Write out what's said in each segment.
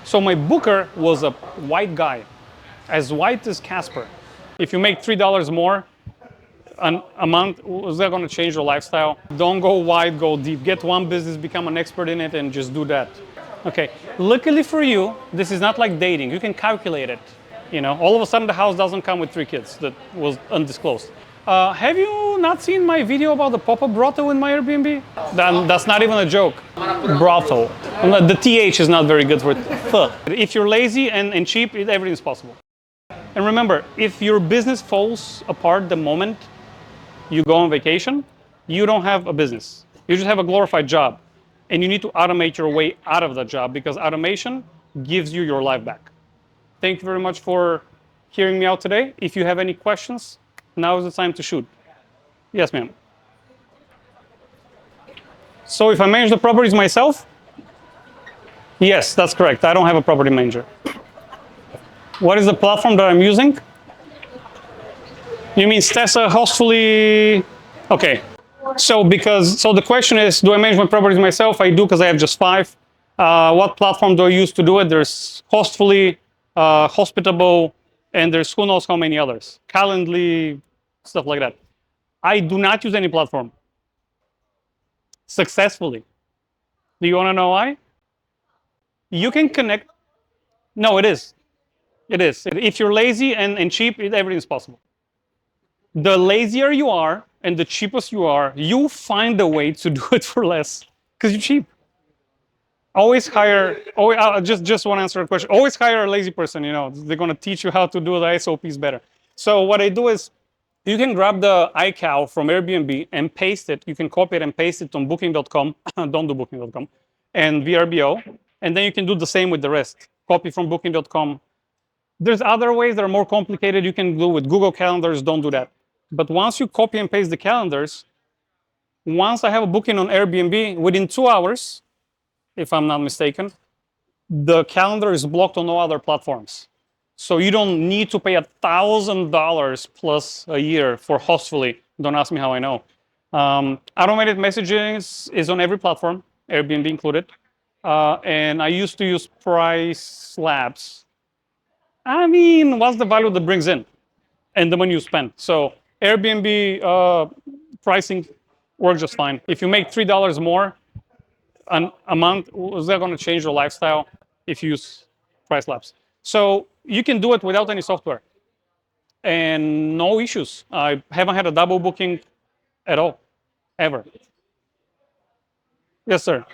So my booker was a white guy, as white as Casper. If you make $3 more a month, is that going to change your lifestyle? Don't go wide, go deep. Get one business, become an expert in it, and just do that. Okay. Luckily for you, this is not like dating. You can calculate it. All of a sudden the house doesn't come with 3 kids. That was undisclosed. Have you not seen my video about the pop-up brothel in my Airbnb? That's not even a joke. Brothel. The TH is not very good for it. If you're lazy and cheap, everything's possible. And remember, if your business falls apart the moment you go on vacation, you don't have a business. You just have a glorified job. And you need to automate your way out of that job because automation gives you your life back. Thank you very much for hearing me out today. If you have any questions, now is the time to shoot. Yes, ma'am. So if I manage the properties myself? Yes, that's correct. I don't have a property manager. What is the platform that I'm using? You mean Stessa, Hostfully? Okay. So the question is, do I manage my properties myself? I do because I have just 5. What platform do I use to do it? There's Hostfully, Hospitable, and there's who knows how many others. Calendly, stuff like that. I do not use any platform successfully. Do you want to know why? You can connect. No, it is. It is. If you're lazy and cheap, everything's possible. The lazier you are and the cheapest you are, you find a way to do it for less because you're cheap. Always hire. Just want to answer a question. Always hire a lazy person. They're going to teach you how to do the SOPs better. So what I do is, you can grab the iCal from Airbnb and paste it. You can copy it and paste it on Booking.com. Don't do Booking.com and VRBO, and then you can do the same with the rest. Copy from Booking.com. There's other ways that are more complicated. You can do with Google Calendars. Don't do that. But once you copy and paste the calendars, once I have a booking on Airbnb, within 2 hours, if I'm not mistaken, the calendar is blocked on no other platforms. So you don't need to pay $1,000 plus a year for Hostfully. Don't ask me how I know. Automated messaging is on every platform, Airbnb included. And I used to use Price Labs. I mean, what's the value that brings in and the money you spend? So Airbnb pricing works just fine. If you make $3 more a month, is that going to change your lifestyle if you use Price Labs? So you can do it without any software and no issues. I haven't had a double booking at all, ever. Yes, sir.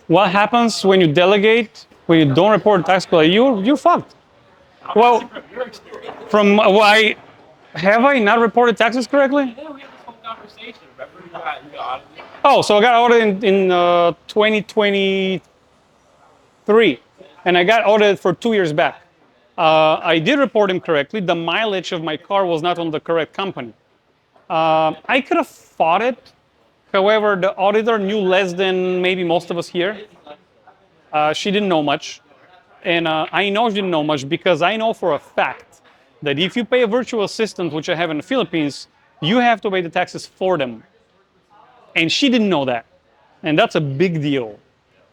What happens when you delegate, when you don't report tax bill? You're fucked. Well, have I not reported taxes correctly? Yeah, we had this whole conversation. Remember you got audited? Oh, so I got audited in 2023, and I got audited for 2 years back. I did report him correctly. The mileage of my car was not on the correct company. I could have fought it. However, the auditor knew less than maybe most of us here. She didn't know much. And I know she didn't know much because I know for a fact that if you pay a virtual assistant, which I have in the Philippines, you have to pay the taxes for them. And she didn't know that. And that's a big deal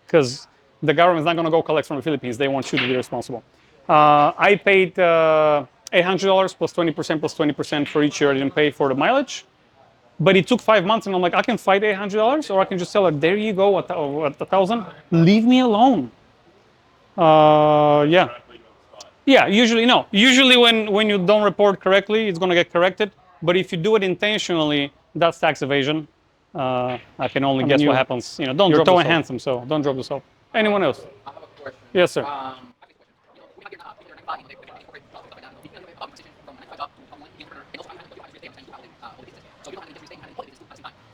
because the government's not going to go collect from the Philippines. They want you to be responsible. I paid $800 plus 20% plus 20% for each year I didn't pay for the mileage. But it took 5 months, and I'm like, I can fight $800, or I can just tell her, there you go, at $1,000. Leave me alone. Yeah. Yeah, usually, no. Usually when you don't report correctly, it's going to get corrected. But if you do it intentionally, that's tax evasion. I can only guess what happens. Don't drop the soap. You're too handsome, so don't drop the soap. Anyone else? I have a question. Yes, sir.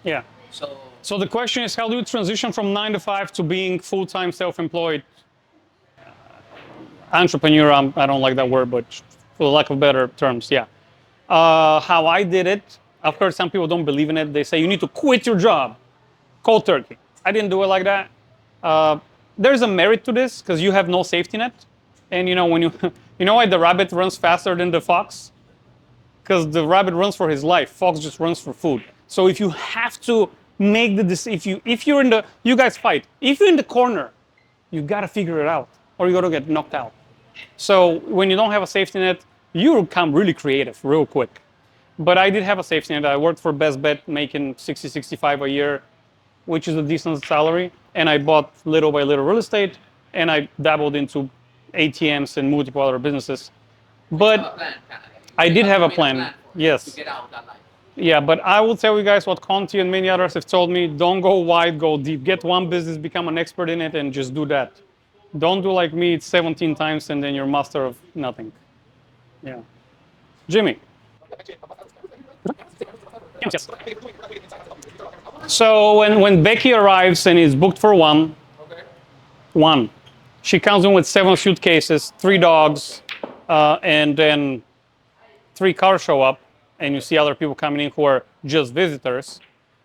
Yeah. So the question is, how do you transition from 9 to 5 to being full-time self-employed? Entrepreneur, I don't like that word, but for lack of better terms, yeah. How I did it, I've heard some people don't believe in it. They say you need to quit your job, cold turkey. I didn't do it like that. There's a merit to this because you have no safety net. And when you know why the rabbit runs faster than the fox? Because the rabbit runs for his life. Fox just runs for food. So if you have to make the decision, if you're in the, you guys fight. If you're in the corner, you got to figure it out or you're going to get knocked out. So when you don't have a safety net, you become really creative real quick. But I did have a safety net. I worked for Best Bet making 60, 65 a year, which is a decent salary. And I bought little by little real estate and I dabbled into ATMs and multiple other businesses. But I did have a plan. Yes. Yeah, but I will tell you guys what Conti and many others have told me. Don't go wide, go deep. Get one business, become an expert in it, and just do that. Don't do like me, it's 17 times and then you're master of nothing. Yeah. Jimmy. Yes. So when Becky arrives and is booked for one, she comes in with 7 suitcases, 3 dogs, and then 3 cars show up, and you see other people coming in who are just visitors.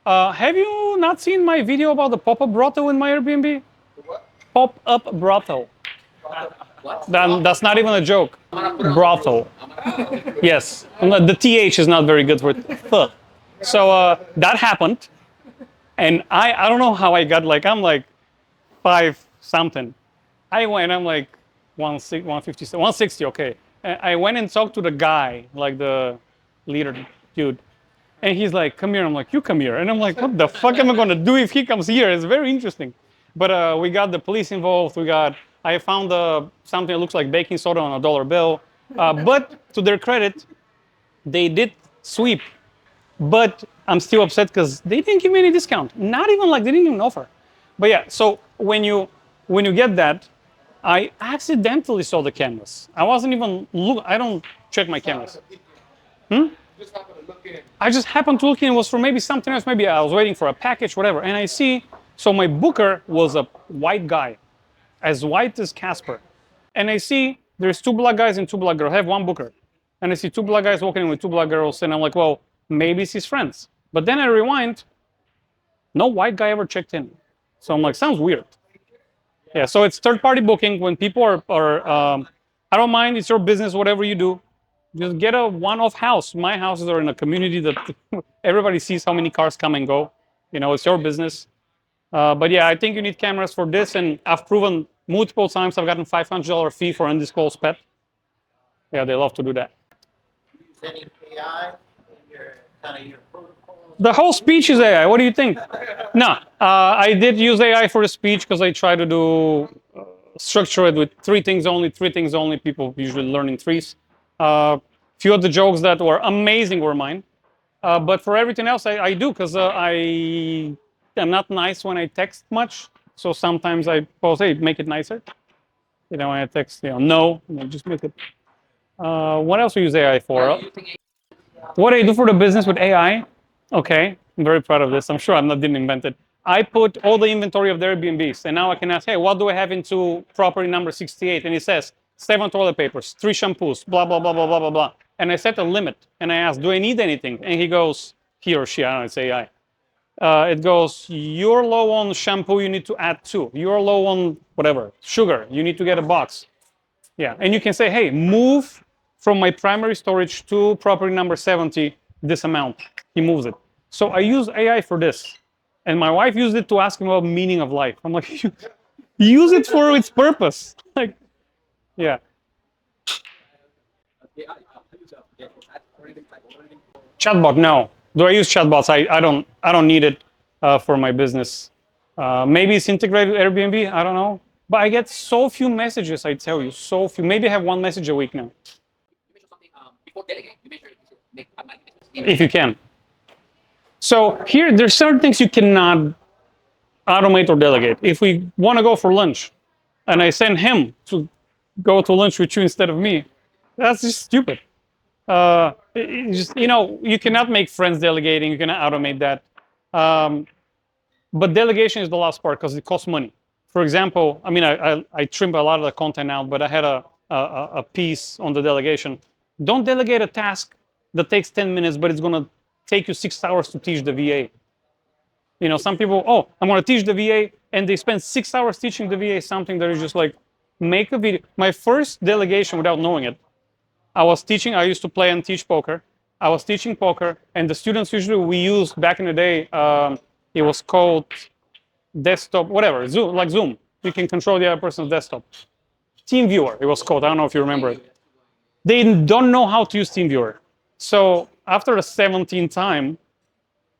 Have you not seen my video about the pop-up brothel in my Airbnb? What? Pop-up brothel. That's not even a joke. Brothel. Yes. The TH is not very good for it. So that happened. And I don't know how I got I'm like 5 something. I went, I'm like 150, 160, okay. And I went and talked to the guy, like the leader dude. And he's like, come here. I'm like, you come here. And I'm like, what the fuck am I going to do if he comes here? It's very interesting. But we got the police involved. I found something that looks like baking soda on a dollar bill. But to their credit, they did sweep. But I'm still upset because they didn't give me any discount. Not even they didn't even offer. But yeah, so when you get that, I accidentally saw the cameras. I wasn't even I don't check my cameras. Just happened to look in. I just happened to look in. It was for maybe something else. Maybe I was waiting for a package, whatever. And I see, so my booker was a white guy, as white as Casper. And I see there's 2 black guys and 2 black girls. I have 1 booker. And I see 2 black guys walking in with 2 black girls. And I'm like, well, maybe it's his friends. But then I rewind. No white guy ever checked in. So I'm like, sounds weird. Yeah, so it's third-party booking. When people I don't mind. It's your business, whatever you do. Just get a one-off house. My houses are in a community that everybody sees how many cars come and go. It's your business. But yeah, I think you need cameras for this. And I've proven multiple times I've gotten $500 fee for undisclosed pet. Yeah, they love to do that. Any AI in your your protocol? The whole speech is AI. What do you think? No, I did use AI for the speech because I try to do structure it with 3 things only. 3 things only. People usually learn in 3s. Few of the jokes that were amazing were mine. But for everything else, I do because I am not nice when I text much. So sometimes I post, hey, make it nicer. When I text, no, just make it. What else we use AI for? What I do for the business with AI? Okay, I'm very proud of this. I'm sure didn't invent it. I put all the inventory of the Airbnbs, and now I can ask, hey, what do I have into property number 68? And it says 7 toilet papers, 3 shampoos, blah, blah, blah, blah, blah, blah, blah. And I set a limit, and I ask, do I need anything? And he or she, I don't know, it's AI. It goes, you're low on shampoo, you need to add 2. You're low on whatever, sugar, you need to get a box. Yeah, and you can say, hey, move from my primary storage to property number 70, this amount. He moves it. So I use AI for this. And my wife used it to ask him about meaning of life. I'm like, use it for its purpose. Yeah. Chatbot, no. Do I use chatbots? I don't need it for my business. Maybe it's integrated with Airbnb. I don't know. But I get so few messages. I tell you, so few. Maybe I have 1 message a week now. If you can. So here, there's certain things you cannot automate or delegate. If we want to go for lunch, and I send him to go to lunch with you instead of me, that's just stupid. You cannot make friends delegating. You cannot automate that. But delegation is the last part because it costs money. For example, I trimmed a lot of the content out, but I had a piece on the delegation. Don't delegate a task that takes 10 minutes, but it's going to take you 6 hours to teach the VA. Some people, I'm going to teach the VA, and they spend 6 hours teaching the VA something that is just like, make a video. My first delegation, without knowing it, I used to play and teach poker. I was teaching poker, and the students usually we used back in the day, it was called desktop, whatever, Zoom, like Zoom. You can control the other person's desktop. TeamViewer, it was called. I don't know if you remember it. They don't know how to use TeamViewer. So after the 17th time,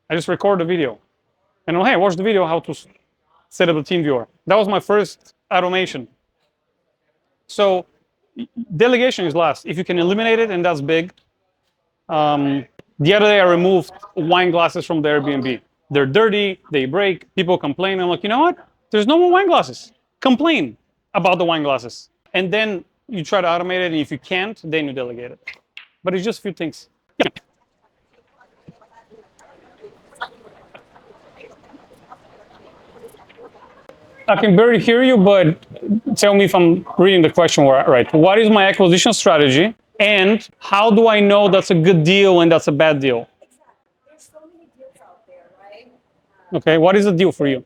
I just record the video. And hey, watch the video how to set up the TeamViewer. That was my first automation. So delegation is last. If you can eliminate it, and that's big. The other day I removed wine glasses from the Airbnb. They're dirty, they break, people complain. I'm like, you know what? There's no more wine glasses. Complain about the wine glasses. And then you try to automate it, and if you can't, then you delegate it. But it's just a few things. Yeah. I can barely hear you, but tell me if I'm reading the question right. What is my acquisition strategy? And how do I know that's a good deal and that's a bad deal? There's so many deals out there, right? Okay, what is a deal for you?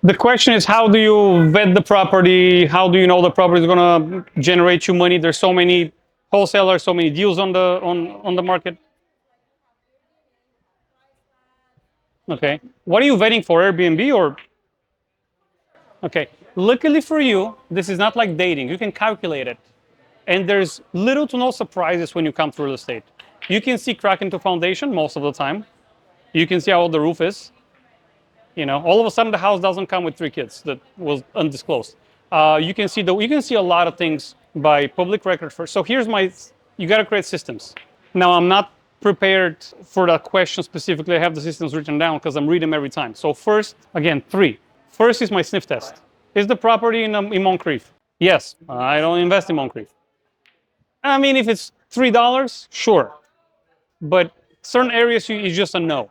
The question is, how do you vet the property? How do you know the property is going to generate you money? There's so many wholesalers, so many deals on the market. Okay, what are you vetting for, Airbnb or? Okay, luckily for you, this is not like dating. You can calculate it. And there's little to no surprises when you come to real estate. You can see crack into foundation most of the time. You can see how old the roof is. You know, all of a sudden the house doesn't come with 3 kids that was undisclosed. You can see a lot of things by public record first. So here's you got to create systems. Now I'm not prepared for that question specifically. I have the systems written down because I'm reading them every time. So first, again, 3. First is my sniff test. Is the property in Moncrief? Yes, I don't invest in Moncrief. I mean, if it's $3, sure. But certain areas, it's just a no.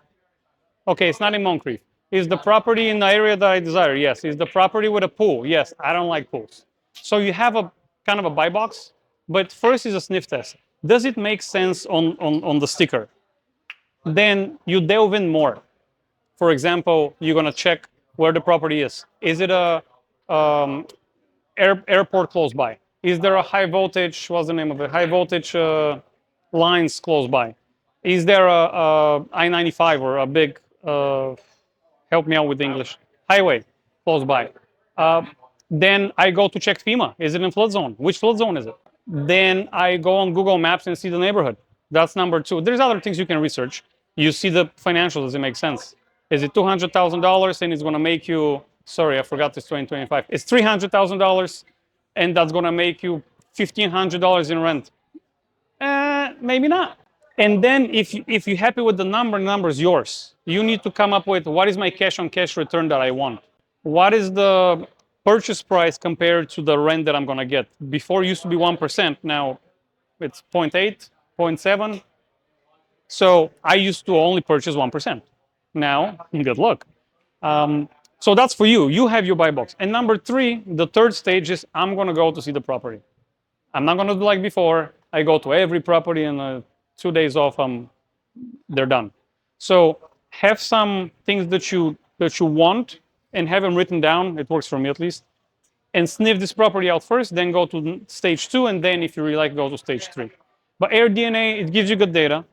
Okay, it's not in Moncrief. Is the property in the area that I desire? Yes. Is the property with a pool? Yes. I don't like pools. So you have a kind of a buy box, but first is a sniff test. Does it make sense on the sticker? Then you delve in more. For example, you're going to check where the property is. Is it a airport close by? Is there a high voltage, what's the name of it? High voltage lines close by? Is there a I-95 or a big, help me out with English, highway close by? Then I go to check FEMA. Is it in flood zone? Which flood zone is it? Then I go on Google Maps and see the neighborhood. That's number 2. There's other things you can research. You see the financials. Does it make sense? Is it $200,000 and it's going to make you, sorry, I forgot this 2025. It's $300,000 and that's going to make you $1,500 in rent. Maybe not. And then if you're happy with the number is yours. You need to come up with what is my cash on cash return that I want? What is the purchase price compared to the rent that I'm going to get? Before it used to be 1%. Now it's 0.8, 0.7. So I used to only purchase 1%. Now, good luck. So that's for you. You have your buy box. And number 3, the third stage is I'm going to go to see the property. I'm not going to do like before. I go to every property and 2 days off, they're done. So have some things that you want and have them written down. It works for me at least. And sniff this property out first, then go to stage 2, and then if you really like, go to stage 3. But AirDNA, it gives you good data.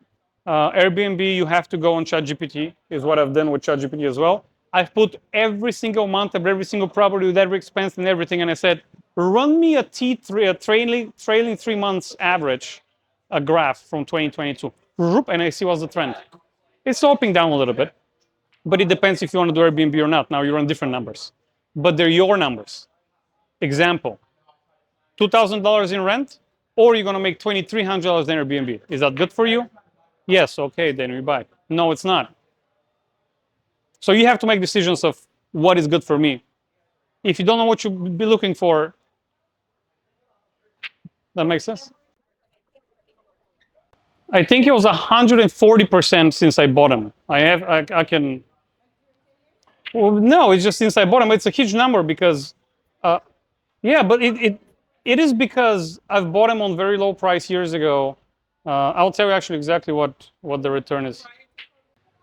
Airbnb, you have to go on ChatGPT, is what I've done with ChatGPT as well. I've put every single month of every single property with every expense and everything, and I said, run me a trailing 3 months average, a graph from 2022, and I see what's the trend. It's sloping down a little bit, but it depends if you want to do Airbnb or not. Now you run different numbers, but they're your numbers. Example, $2,000 in rent, or you're going to make $2,300 in Airbnb. Is that good for you? Yes, okay, then we buy. No, it's not. So you have to make decisions of what is good for me. If you don't know what you'll be looking for, that makes sense? I think it was 140% since I bought them. I can, well, no, it's just since I bought them. It's a huge number because, yeah, but it is because I've bought them on very low price years ago. I'll tell you actually exactly what the return is.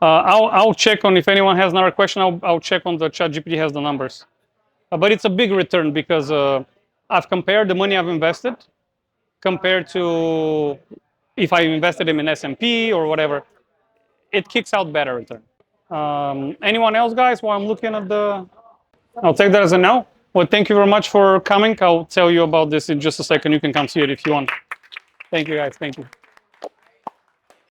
I'll check on, if anyone has another question, I'll check on the ChatGPT has the numbers. But it's a big return because I've compared the money I've invested compared to if I invested them in S&P or whatever. It kicks out better return. Anyone else, guys? While I'm looking at the, I'll take that as a no. Well, thank you very much for coming. I'll tell you about this in just a second. You can come see it if you want. Thank you, guys. Thank you.